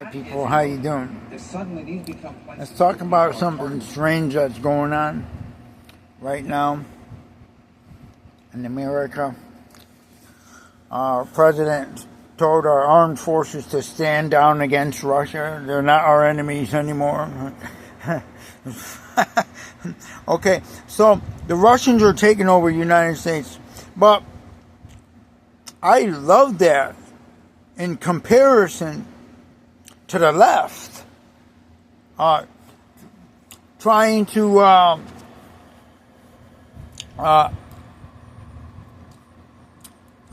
Hey people, how you doing? Let's talk about something strange that's going on right now in America. Our president told our armed forces to stand down against Russia. They're not our enemies anymore. Okay, so the Russians are taking over the United States, but I love that in comparison to the left, trying to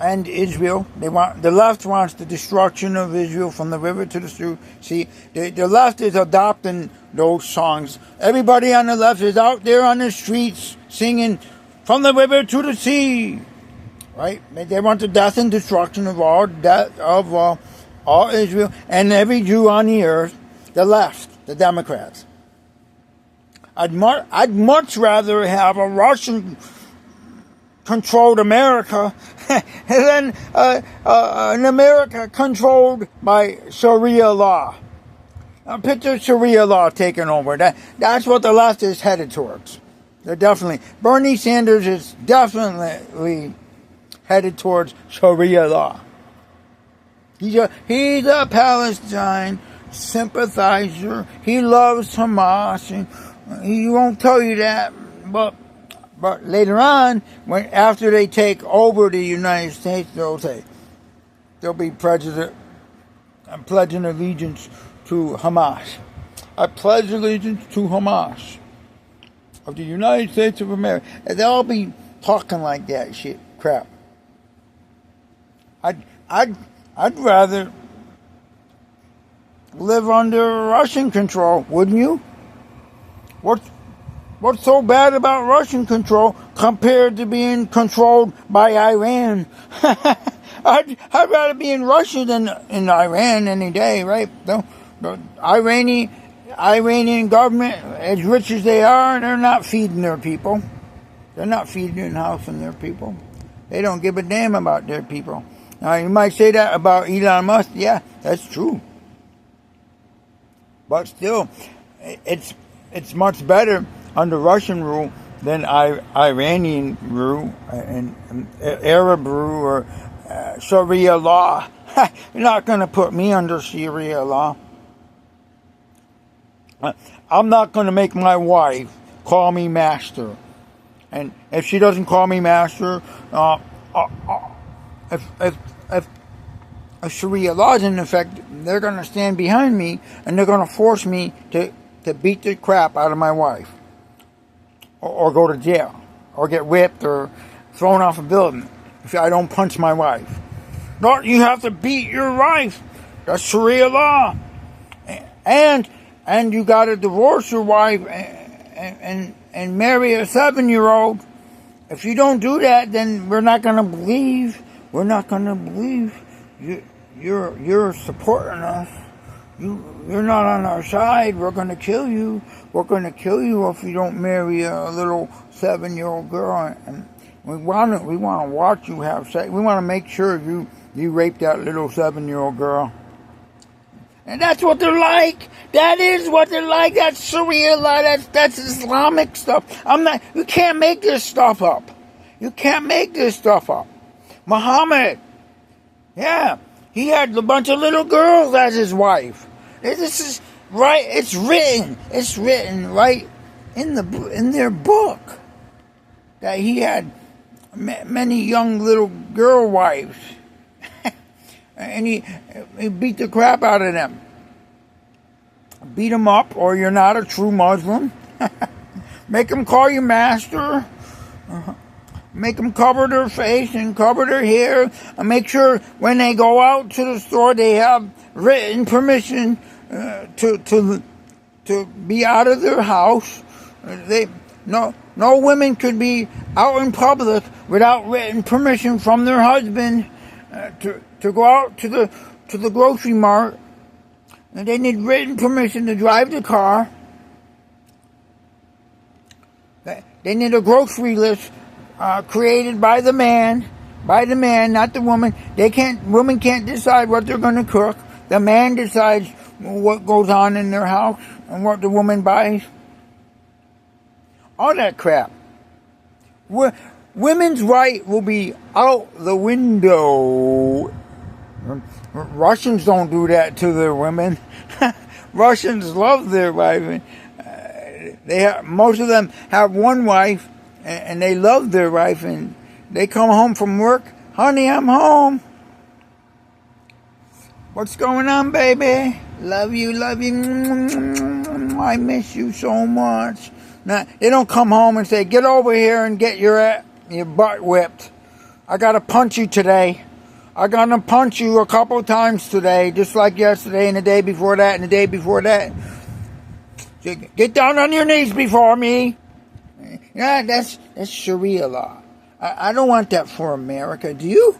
end Israel. The left wants the destruction of Israel from the river to the sea. The left is adopting those songs. Everybody on the left is out there on the streets singing "From the river to the sea," right? They want the death and destruction of all Israel and every Jew on the earth. The left, the Democrats. I'd much rather have a Russian-controlled America than an America controlled by Sharia law. Picture Sharia law taking over. That's what the left is headed towards. Bernie Sanders is definitely headed towards Sharia law. He's a Palestine sympathizer. He loves Hamas. He won't tell you that, but later on, after they take over the United States, they'll be president. I'm pledging allegiance to Hamas. I pledge allegiance to Hamas of the United States of America. And they'll all be talking like that crap. I'd rather live under Russian control, wouldn't you? What's so bad about Russian control compared to being controlled by Iran? I'd rather be in Russia than in Iran any day, right? The Iranian government, as rich as they are, they're not feeding their people. They're not feeding and housing their people. They don't give a damn about their people. Now, you might say that about Elon Musk. Yeah, that's true. But still, it's much better under Russian rule than Iranian rule and Arab rule or Sharia law. You're not going to put me under Sharia law. I'm not going to make my wife call me master. And if she doesn't call me master, if Sharia law is in effect, they're going to stand behind me and they're going to force me to beat the crap out of my wife, or go to jail, or get whipped or thrown off a building if I don't punch my wife. No, you have to beat your wife. That's Sharia law, and you got to divorce your wife and marry a 7-year-old. If you don't do that, then we're not going to believe. We're not going to believe you're supporting us. You're not on our side. We're going to kill you. We're going to kill you if you don't marry a little 7-year-old girl. And we want to watch you have sex. We want to make sure you rape that little 7-year-old girl. And that's what they're like. That is what they're like. That's Sharia law. That's Islamic stuff. You can't make this stuff up. You can't make this stuff up. Muhammad, yeah, he had a bunch of little girls as his wife. This is right. It's written right in their book that he had many young little girl wives, and he beat the crap out of them. Beat them up, or you're not a true Muslim. Make them call you master. Make them cover their face and cover their hair. And make sure when they go out to the store, they have written permission to be out of their house. No women could be out in public without written permission from their husband to go out to the grocery mart. And they need written permission to drive the car. They need a grocery list created by the man, not the woman. Women can't decide what they're going to cook. The man decides what goes on in their house and what the woman buys. All that crap. Women's right will be out the window. Russians don't do that to their women. Russians love their wife. Most of them have one wife, and they love their wife, and they come home from work. Honey, I'm home. What's going on, baby? Love you, love you. I miss you so much. Now, they don't come home and say, get over here and get your butt whipped. I got to punch you today. I got to punch you a couple times today, just like yesterday and the day before that and the day before that. Get down on your knees before me. Yeah, that's Sharia law. I don't want that for America. Do you?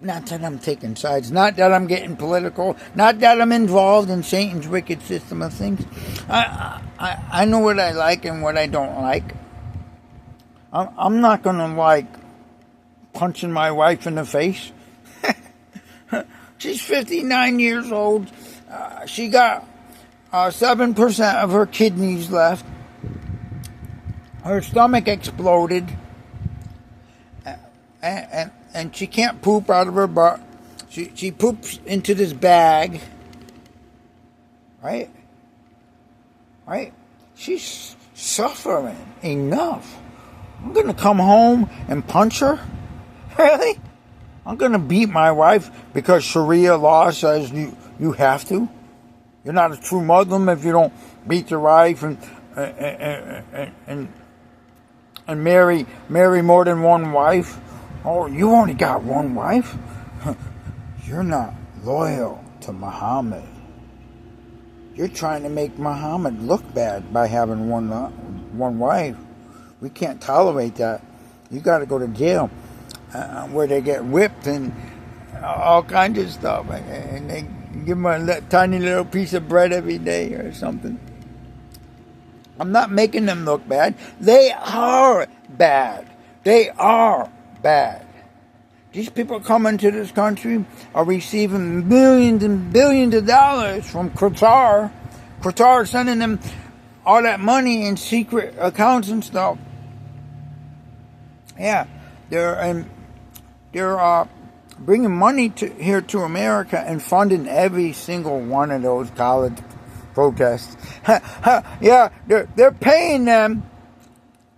Not that I'm taking sides. Not that I'm getting political. Not that I'm involved in Satan's wicked system of things. I know what I like and what I don't like. I'm not going to like punching my wife in the face. She's 59 years old. She got 7% of her kidneys left. Her stomach exploded. And she can't poop out of her butt. She poops into this bag. Right? She's suffering enough. I'm going to come home and punch her? Really? I'm going to beat my wife because Sharia law says you have to? You're not a true Muslim if you don't beat your wife and marry more than one wife? Oh, you only got one wife? You're not loyal to Muhammad. You're trying to make Muhammad look bad by having one wife. We can't tolerate that. You got to go to jail where they get whipped and all kinds of stuff. And they give them a tiny little piece of bread every day or something. I'm not making them look bad. They are bad. They are bad. These people coming to this country are receiving millions and billions of dollars from Qatar. Qatar is sending them all that money in secret accounts and stuff. Yeah, they're bringing money here to America and funding every single one of those college protests. Yeah, they're paying them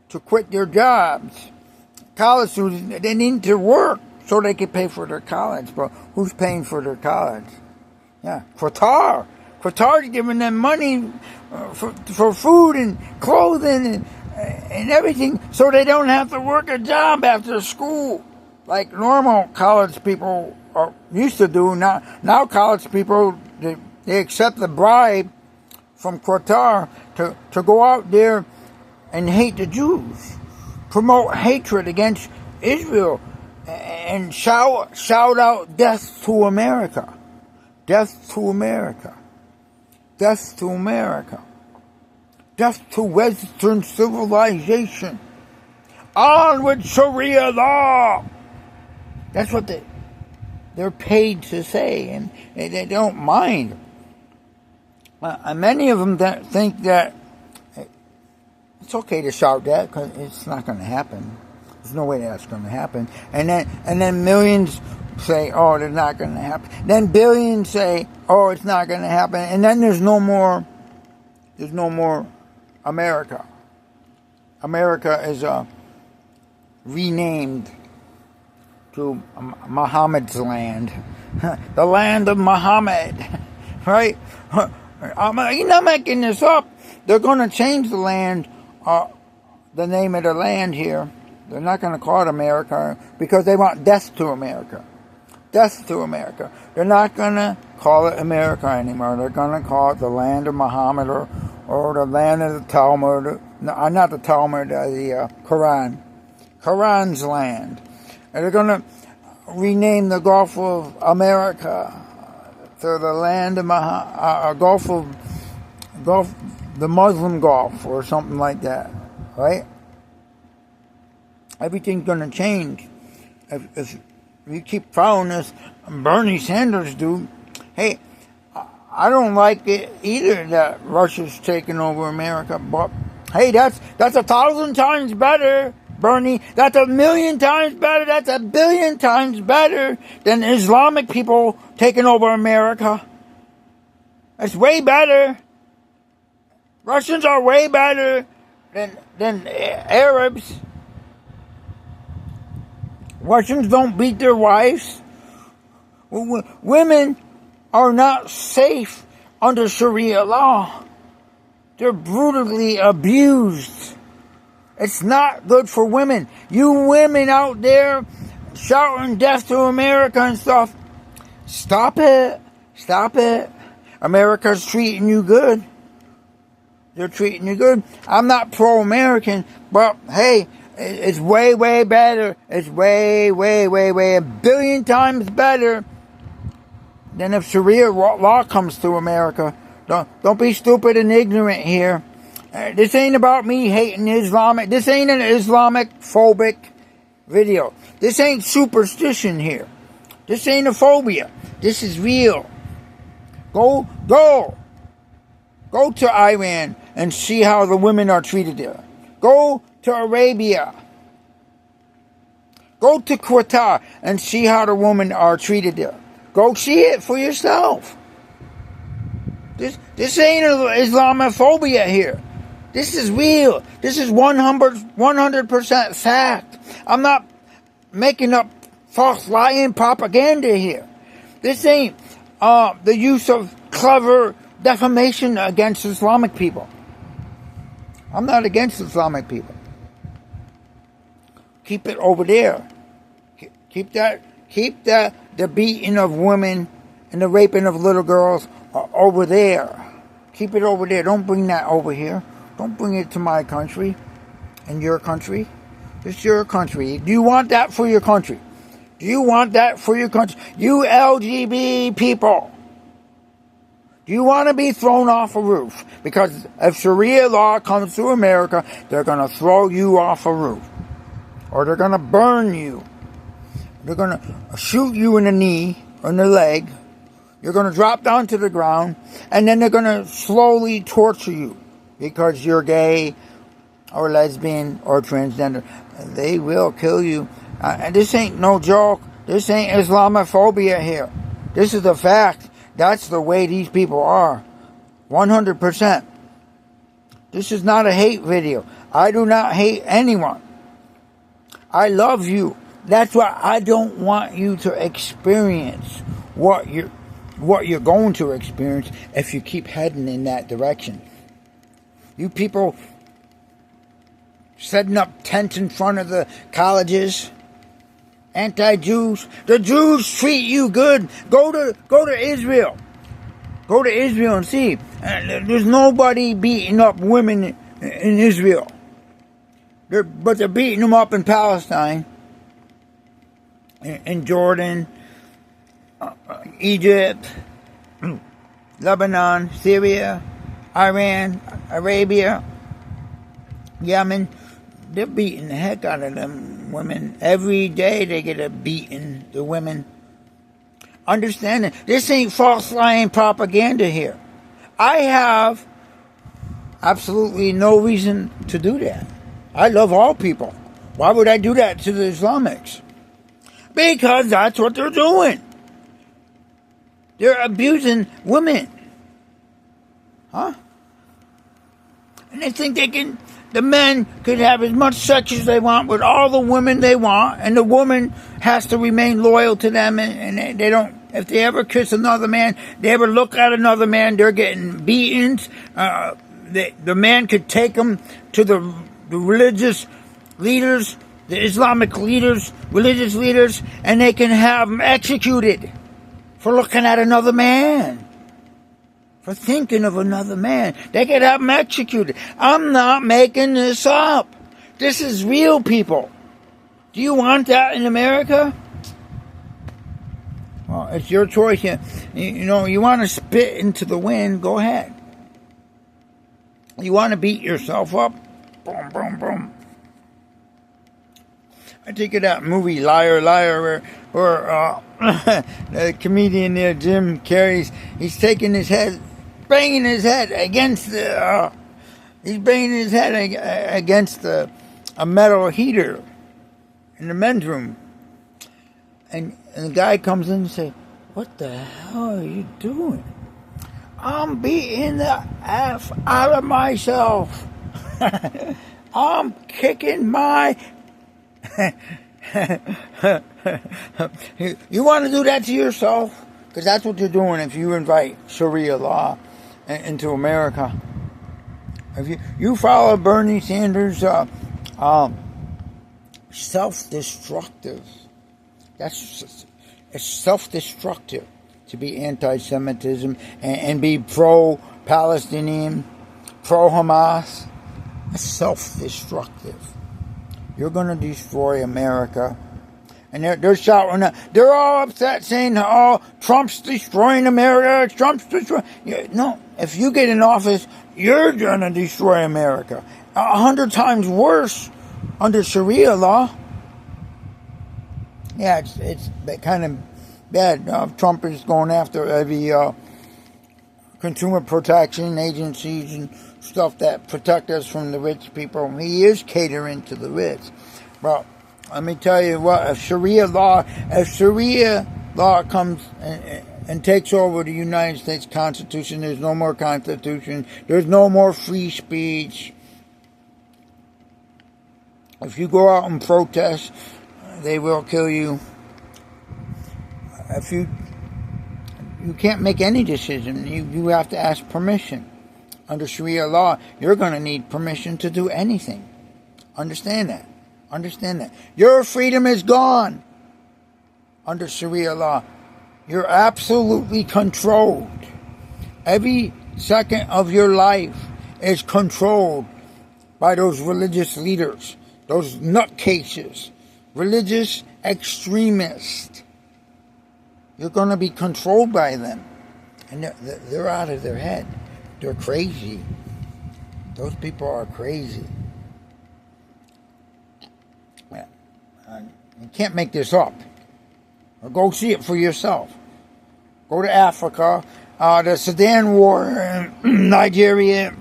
to quit their jobs. College students, they need to work so they can pay for their college. But who's paying for their college? Yeah, Qatar. Qatar's giving them money for food and clothing and everything so they don't have to work a job after school like normal college people used to do. Now college people, they accept the bribe from Qatar to go out there and hate the Jews, promote hatred against Israel, and shout out death to America. Death to America. Death to America. Death to Western civilization. On with Sharia law. That's what they're paid to say, and they don't mind. Many of them think that it's okay to shout that because it's not going to happen. There's no way that's going to happen. And then millions say, oh, it's not going to happen. Then billions say, oh, it's not going to happen. And then there's no more America. America is renamed to Muhammad's land. The land of Muhammad. Right? You're not making this up. They're going to change the land, the name of the land here. They're not going to call it America because they want death to America. Death to America. They're not going to call it America anymore. They're going to call it the land of Muhammad or the land of the Talmud. No, not the Talmud, the Quran. Quran's land. And they're going to rename the Gulf of America to the land of the Muslim Gulf or something like that. Right? Everything's going to change. If you keep following this, Bernie Sanders dude, hey, I don't like it either that Russia's taking over America, but hey, that's 1,000 times better, Bernie. That's 1,000,000 times better. That's 1,000,000,000 times better than Islamic people taking over America. That's way better. Russians are way better than Arabs. Russians don't beat their wives. Women are not safe under Sharia law. They're brutally abused. It's not good for women. You women out there shouting death to America and stuff, stop it. Stop it. America's treating you good. They're treating you good. I'm not pro-American, but hey, it's way, way better. It's way, way, way, way 1,000,000,000 times better than if Sharia law comes to America. Don't be stupid and ignorant here. This ain't about me hating Islamic. This ain't an Islamic phobic video. This ain't superstition here. This ain't a phobia. This is real. Go to Iran and see how the women are treated there. Go to Arabia. Go to Qatar and see how the women are treated there. Go see it for yourself. This ain't Islamophobia here. This is real. This is 100% fact. I'm not making up false lying propaganda here. This ain't the use of clever defamation against Islamic people. I'm not against Islamic people. Keep it over there. Keep the beating of women and the raping of little girls over there. Keep it over there. Don't bring that over here. Don't bring it to my country and your country. It's your country. Do you want that for your country? Do you want that for your country? You LGBT people. Do you want to be thrown off a roof? Because if Sharia law comes to America, they're going to throw you off a roof. Or they're going to burn you. They're going to shoot you in the knee or in the leg. You're going to drop down to the ground. And then they're going to slowly torture you. Because you're gay or lesbian or transgender. They will kill you. And this ain't no joke. This ain't Islamophobia here. This is a fact. That's the way these people are. 100%. This is not a hate video. I do not hate anyone. I love you. That's why I don't want you to experience what you're going to experience if you keep heading in that direction. You people setting up tents in front of the colleges. Anti-Jews. The Jews treat you good. Go to Israel. Go to Israel and see. There's nobody beating up women in Israel. But they're beating them up in Palestine. In Jordan. Egypt. Lebanon. Syria. Iran. Arabia. Yemen. They're beating the heck out of them women. Every day they get a beating, the women. Understand that this ain't false lying propaganda here. I have absolutely no reason to do that. I love all people. Why would I do that to the Islamics? Because that's what they're doing. They're abusing women. Huh? And they think the men could have as much sex as they want with all the women they want, and the woman has to remain loyal to them, and they don't, if they ever kiss another man, they ever look at another man, they're getting beatings. The man could take them to the religious leaders, the Islamic leaders, religious leaders, and they can have them executed for looking at another man. For thinking of another man. They could have them executed. I'm not making this up. This is real, people. Do you want that in America? Well, it's your choice. You want to spit into the wind, go ahead. You want to beat yourself up? Boom, boom, boom. I think of that movie Liar Liar, where the comedian there, Jim Carrey, he's taking his head, banging his head against the, he's banging his head against a metal heater in the men's room, and the guy comes in and says, "What the hell are you doing?" "I'm beating the F out of myself. I'm kicking my..." You want to do that to yourself? Because that's what you're doing if you invite Sharia law into America. If you follow Bernie Sanders, self-destructive. It's self-destructive to be anti-Semitism and be pro-Palestinian, pro-Hamas. It's self-destructive. You're going to destroy America. And they're shouting, they're all upset saying, "Oh, Trump's destroying America, Trump's destroying..." No, if you get in office, you're going to destroy America. 100 times worse under Sharia law. Yeah, it's kind of bad. Trump is going after every consumer protection agencies and stuff that protect us from the rich people. He is catering to the rich. Well, let me tell you what, if Sharia law comes and takes over the United States Constitution, there's no more Constitution, there's no more free speech. If you go out and protest, they will kill you. If you can't make any decision, you have to ask permission. Under Sharia law, you're going to need permission to do anything. Understand that. Understand that. Your freedom is gone. Under Sharia law, you're absolutely controlled. Every second of your life is controlled by those religious leaders, those nutcases, religious extremists. You're going to be controlled by them. And they're out of their head. They're crazy. Those people are crazy. You can't make this up. Or go see it for yourself. Go to Africa. The Sudan War in Nigeria.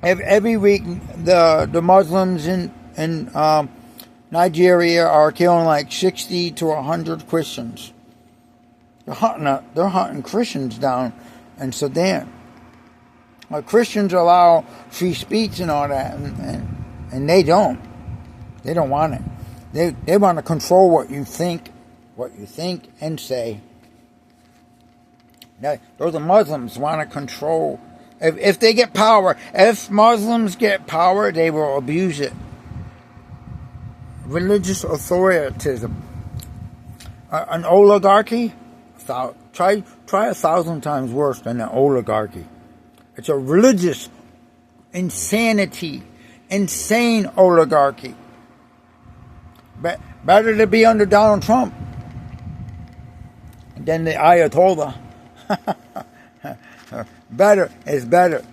Every week, the Muslims in Nigeria are killing like 60 to 100 Christians. They're hunting Christians down in Sudan. Christians allow free speech and all that, and they don't. They don't want it. They want to control what you think and say. Now, those Muslims want to control. If they get power, if Muslims get power, they will abuse it. Religious authoritism. An oligarchy, try 1,000 times worse than an oligarchy. It's a religious insanity, insane oligarchy. Better to be under Donald Trump than the Ayatollah. Better is better.